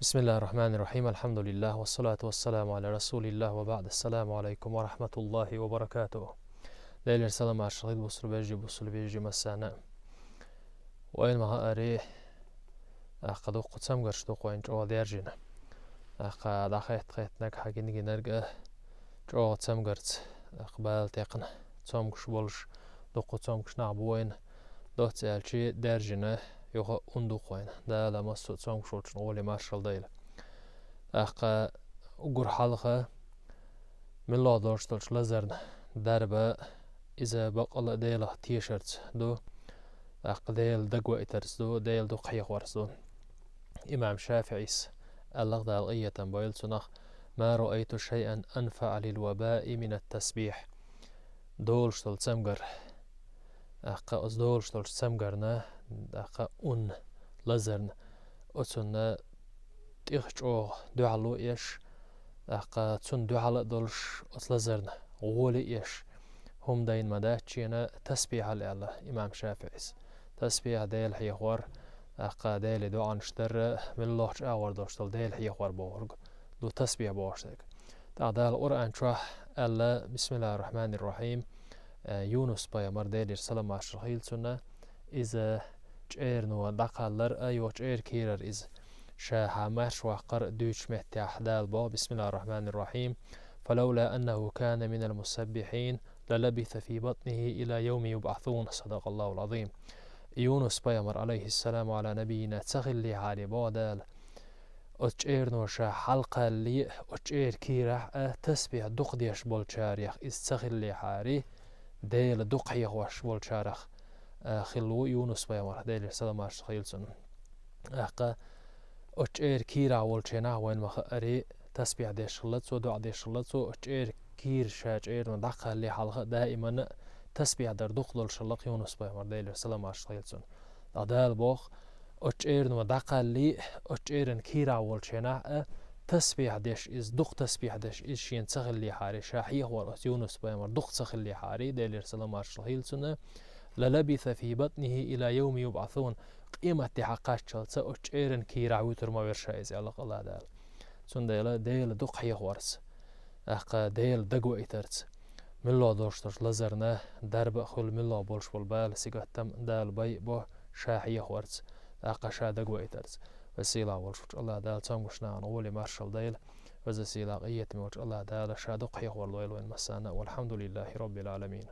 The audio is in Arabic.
بسم الله الرحمن الرحيم. الحمد لله والصلاة والسلام على رسول الله وبعد. السلام عليكم ورحمة الله وبركاته. ليلة السلام على الشغيل بوصل بيجي مسانا وين ما أري أخذوا قسم قرشتو قوين جو ديرجنا أخذ خيت نك حاجين جنرجع جو قسم قرت أقبال تقن قسم قش بولش دو قسم قش نعبوين دو تسألشي ديرجنا يوها أندو قوين ده لما قسم قشولش نقولي مارشال ديله أخا أقول حلقة من الله داشتلش لزرن دربا إذا بقى ديله تيشرت دو أخا ديل دقوة إترس ديل دو قيق ورس دو إمام شافعيس اللغة دالغية بايل سنخ ما رأيت شيئا أنفع للوباء من التسبيح دولشتل سمجر أخا أز دولشتل سمجرنا أخا أن لزرن أتسن تيخشو دعالو إيش أخا تسن دعالو دولش أتلزرن غولي إيش هم دين مداتشينا تسبيح على الله إمام شافعيس تسبيح ديل حيخور أخا ديل دعان شتر من الله أور دوشتل ديل حيخور بورغ دو تسبيح بورشتك تعدال القرآن شرح الله بسم الله الرحمن الرحيم يونس بايا مرديل السلام عشر سنة إذا جير نو دقالر أيو جير كيرر إذ شاها مش وقر دوش مهتاح دال با بسم الله الرحمن الرحيم فلولا أنه كان من المسبحين للبث في بطنه إلى يوم يبعثون صدق الله العظيم. يونس بيامر عليه السلام على نبينا تغلي علي بادال أتشير نوشا حلقة اللي أتشير كيرح تسبيح دق ديش بولشاريخ استغلي حاري ديل دق يغوش بولشاريخ خلو يونس بيامر ديل السلام على خيلسن أقا أتشير كيرا والشينا وين مخاري تسبيح ديش خلطسو دع ديش خلطسو أتشير كير شاجير ندقها اللي حلقة دائما تسبيح در دخل الشلق يونس بيامر ديل السلام على خيلسن أدال بوخ أتشير ندقها اللي أتشيرن كيرا والشينا تسبيح ديش إز دق تسبيح ديش إز شين تغلي حاري شاحيه ورأس يونس بيامر دق تغلي حاري ديل السلام على خيلسن للبث في بطنه إلى يوم يبعثون قيمة حقاش شلسة أتشيرن كيرا ويتر ما برشايز الله دال سن ديل دق حيه ورس أخا ديل دقو إترس من الله داشتش لزرنا درب خل من الله بولش بالبال سيقتم دال بي بو شاحيه ورس أخا شا دقو إترس وسيلا والشوش الله دال تامشنا عن أولي مارشال ديل وزسيلا غيت موش الله دال شا دق حيه ورلويل وين مسانا والحمد لله رب العالمين.